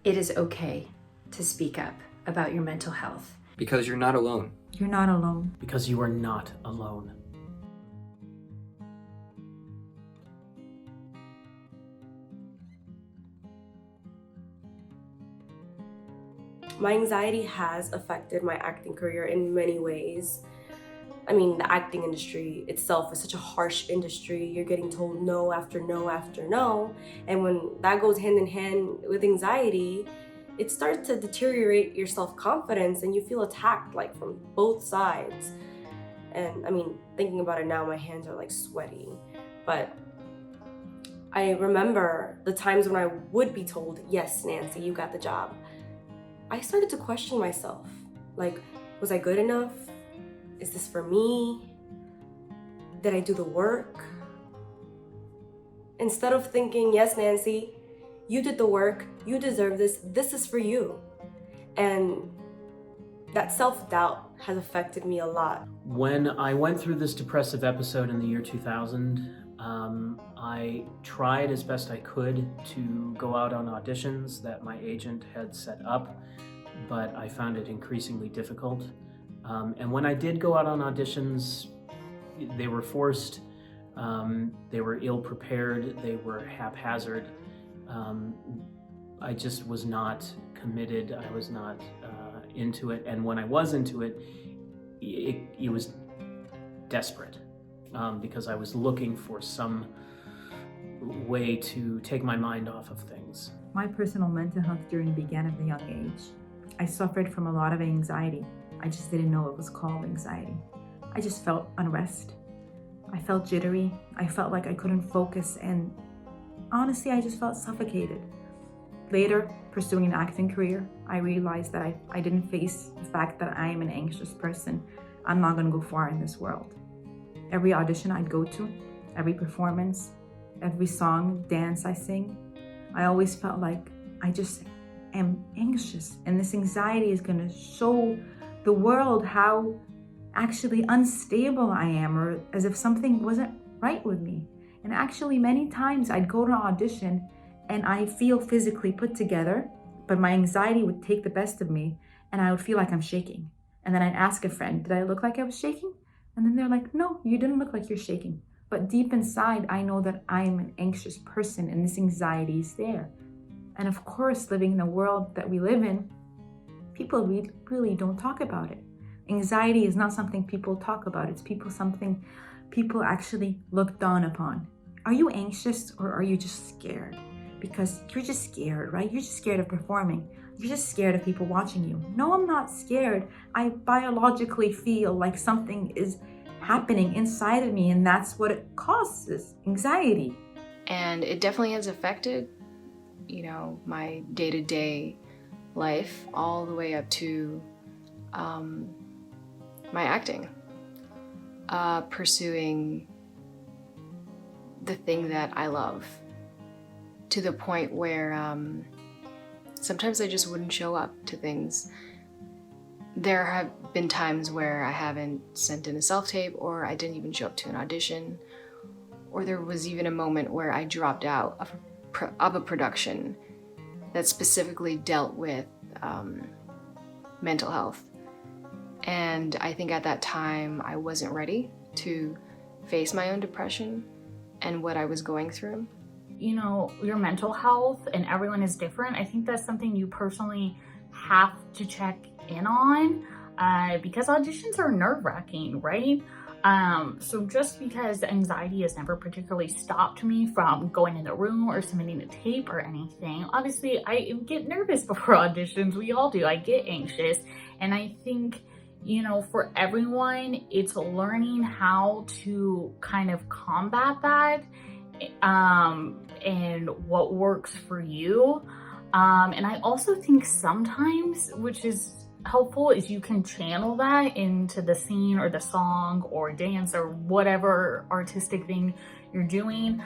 It is okay to speak up about your mental health. Because you're not alone. You're not alone. Because you are not alone. My anxiety has affected my acting career in many ways. I mean, the acting industry itself is such a harsh industry. You're getting told no after no after no. And when that goes hand in hand with anxiety, it starts to deteriorate your self-confidence and you feel attacked like from both sides. And I mean, thinking about it now, my hands are like sweaty. But I remember the times when I would be told, yes, Nancy, you got the job. I started to question myself. Like, was I good enough? Is this for me? Did I do the work? Instead of thinking, yes, Nancy, you did the work, you deserve this, this is for you. And that self-doubt has affected me a lot. When I went through this depressive episode in the year 2000, I tried as best I could to go out on auditions that my agent had set up, but I found it increasingly difficult. And when I did go out on auditions, they were forced, they were ill-prepared, they were haphazard. I just was not committed, I was not into it, and when I was into it, it was desperate, because I was looking for some way to take my mind off of things. My personal mental health journey began at a young age. I suffered from a lot of anxiety. I just didn't know it was called anxiety. I just felt unrest. I felt jittery. I felt like I couldn't focus, and honestly, I just felt suffocated. Later, pursuing an acting career, I realized that I didn't face the fact that I am an anxious person. I'm not gonna go far in this world. Every audition I'd go to, every performance, every song, dance I sing, I always felt like I just am anxious, and this anxiety is gonna show the world how actually unstable I am, or as if something wasn't right with me. And actually many times I'd go to an audition and I feel physically put together, but my anxiety would take the best of me and I would feel like I'm shaking. And then I'd ask a friend, did I look like I was shaking? And then they're like, no, you didn't look like you're shaking. But deep inside, I know that I'm an anxious person and this anxiety is there. And of course, living in the world that we live in, people really don't talk about it. Anxiety is not something people talk about. It's something people actually look down upon. Are you anxious or are you just scared? Because you're just scared, right? You're just scared of performing. You're just scared of people watching you. No, I'm not scared. I biologically feel like something is happening inside of me, and that's what it causes, anxiety. And it definitely has affected, my day-to-day life all the way up to my acting. Pursuing the thing that I love, to the point where sometimes I just wouldn't show up to things. There have been times where I haven't sent in a self-tape, or I didn't even show up to an audition, or there was even a moment where I dropped out of a production that specifically dealt with mental health. And I think at that time I wasn't ready to face my own depression and what I was going through. Your mental health, and everyone is different. I think that's something you personally have to check in on, because auditions are nerve-wracking, right? So just because anxiety has never particularly stopped me from going in the room or submitting a tape or anything, obviously I get nervous before auditions. We all do. I get anxious. And I think, for everyone, it's learning how to kind of combat that, and what works for you. And I also think sometimes, which is helpful, is you can channel that into the scene or the song or dance or whatever artistic thing you're doing.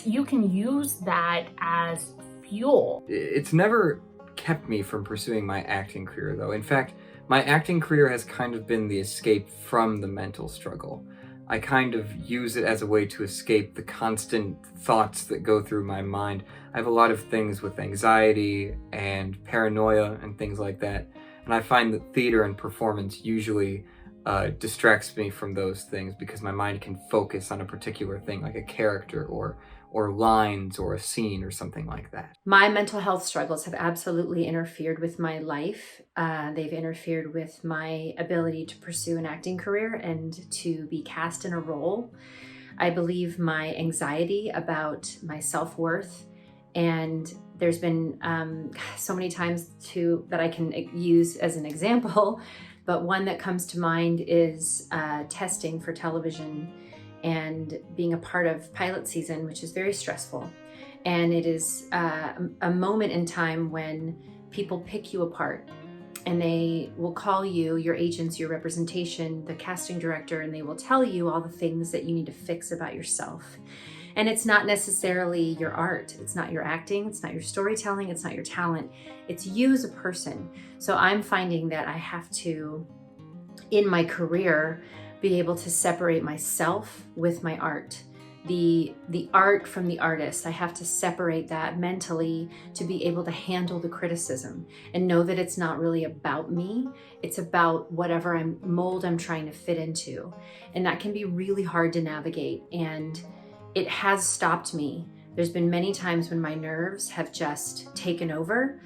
You can use that as fuel. It's never kept me from pursuing my acting career, though. In fact, my acting career has kind of been the escape from the mental struggle. I kind of use it as a way to escape the constant thoughts that go through my mind. I have a lot of things with anxiety and paranoia and things like that, and I find that theater and performance usually distracts me from those things because my mind can focus on a particular thing, like a character or lines or a scene or something like that. My mental health struggles have absolutely interfered with my life. They've interfered with my ability to pursue an acting career and to be cast in a role. I believe my anxiety about my self-worth, and there's been so many times that I can use as an example, but one that comes to mind is testing for television and being a part of pilot season, which is very stressful. And it is a moment in time when people pick you apart, and they will call you, your agents, your representation, the casting director, and they will tell you all the things that you need to fix about yourself. And it's not necessarily your art. It's not your acting. It's not your storytelling. It's not your talent. It's you as a person. So I'm finding that I have to, in my career, be able to separate myself with my art. The art from the artist. I have to separate that mentally to be able to handle the criticism and know that it's not really about me. It's about whatever mold I'm trying to fit into. And that can be really hard to navigate. And it has stopped me. There's been many times when my nerves have just taken over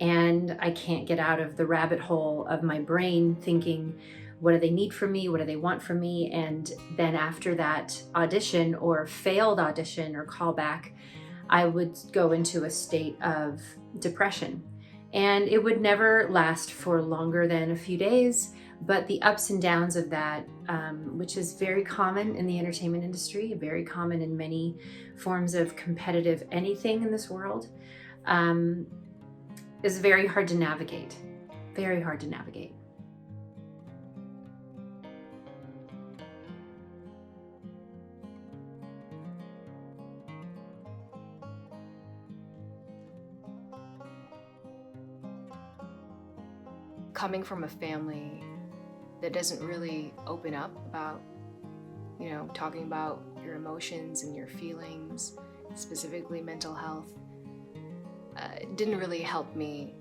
and I can't get out of the rabbit hole of my brain thinking, what do they need from me? What do they want from me? And then after that audition or failed audition or callback, I would go into a state of depression. And it would never last for longer than a few days, but the ups and downs of that, which is very common in the entertainment industry, very common in many forms of competitive anything in this world, is very hard to navigate. Very hard to navigate. Coming from a family that doesn't really open up about, talking about your emotions and your feelings, specifically mental health, didn't really help me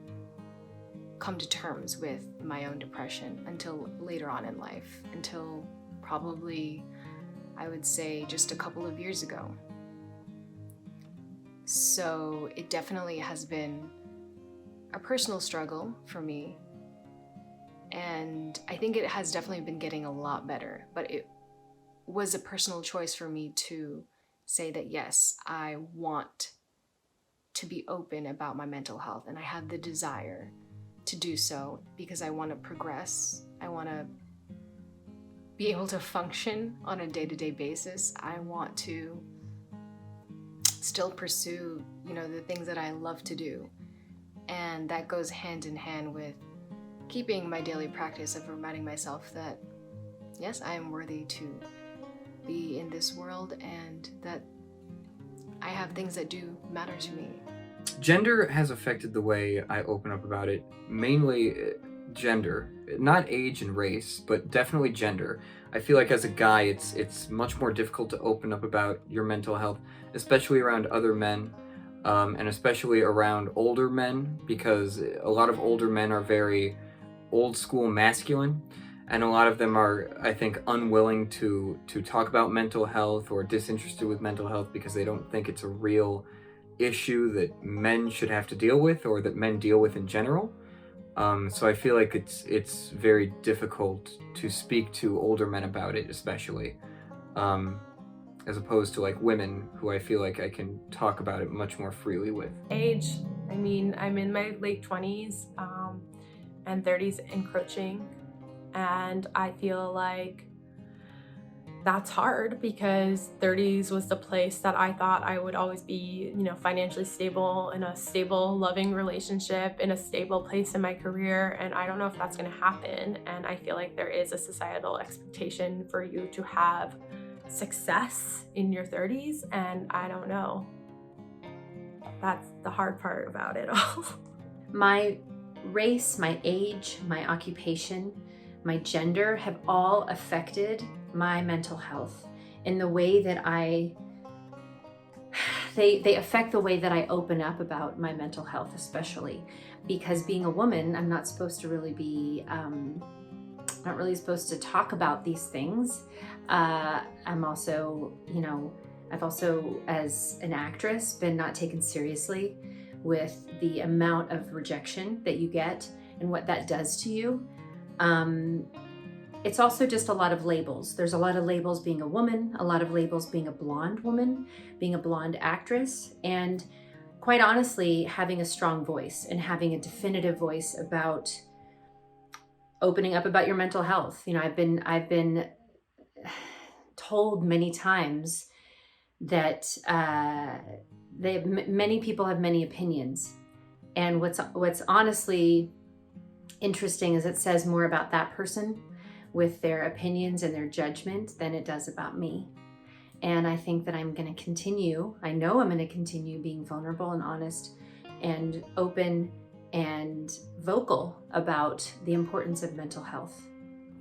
come to terms with my own depression until later on in life, until probably, I would say, just a couple of years ago. So it definitely has been a personal struggle for me. And I think it has definitely been getting a lot better, but it was a personal choice for me to say that, yes, I want to be open about my mental health, and I have the desire to do so because I want to progress. I want to be able to function on a day-to-day basis. I want to still pursue, the things that I love to do. And that goes hand in hand with keeping my daily practice of reminding myself that, yes, I am worthy to be in this world and that I have things that do matter to me. Gender has affected the way I open up about it, mainly gender, not age and race, but definitely gender. I feel like as a guy, it's much more difficult to open up about your mental health, especially around other men, and especially around older men, because a lot of older men are very old school masculine, and a lot of them are, I think, unwilling to talk about mental health or disinterested with mental health because they don't think it's a real issue that men should have to deal with or that men deal with in general. So I feel like it's very difficult to speak to older men about it, especially, as opposed to like women who I feel like I can talk about it much more freely with. Age, I mean, I'm in my late 20s and 30s encroaching, and I feel like that's hard because 30s was the place that I thought I would always be, financially stable, in a stable, loving relationship, in a stable place in my career, and I don't know if that's going to happen. And I feel like there is a societal expectation for you to have success in your 30s, and I don't know. That's the hard part about it all. My race, my age, my occupation, my gender have all affected my mental health in the way that they affect the way that I open up about my mental health, especially because being a woman, I'm not supposed to really be, not really supposed to talk about these things. I'm also, I've also, as an actress, been not taken seriously with the amount of rejection that you get and what that does to you. It's also just a lot of labels. There's a lot of labels being a woman, a lot of labels being a blonde woman, being a blonde actress, and quite honestly, having a strong voice and having a definitive voice about opening up about your mental health. I've been told many times that many people have many opinions, and what's honestly interesting is it says more about that person with their opinions and their judgment than it does about me. And I think that I know I'm going to continue being vulnerable and honest and open and vocal about the importance of mental health.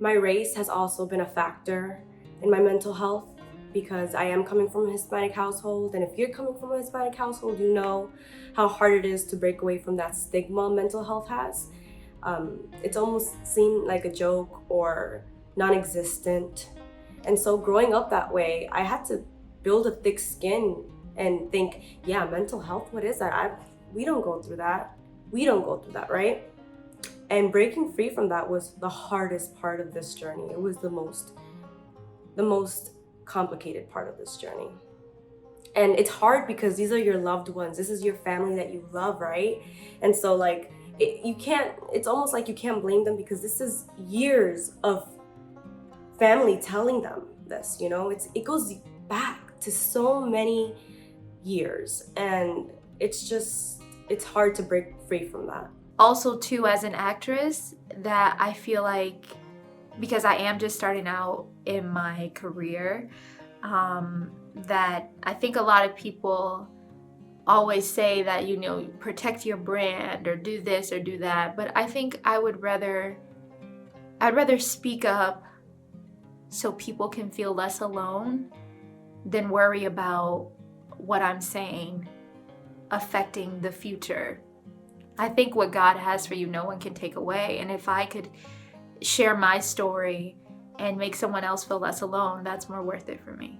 My race has also been a factor in my mental health because I am coming from a Hispanic household. And if you're coming from a Hispanic household, you know how hard it is to break away from that stigma mental health has. It's almost seen like a joke or non-existent. And so growing up that way, I had to build a thick skin and think, yeah, mental health, what is that? We don't go through that. We don't go through that, right? And breaking free from that was the hardest part of this journey. It was the most complicated part of this journey. And it's hard because these are your loved ones. This is your family that you love, right? And so it's almost like you can't blame them because this is years of family telling them this, it goes back to so many years, and it's hard to break free from that. Also too, as an actress, that I feel like, because I am just starting out in my career, that I think a lot of people always say that, protect your brand or do this or do that. But I think I'd rather speak up so people can feel less alone than worry about what I'm saying affecting the future. I think what God has for you, no one can take away. And if I could share my story and make someone else feel less alone, that's more worth it for me.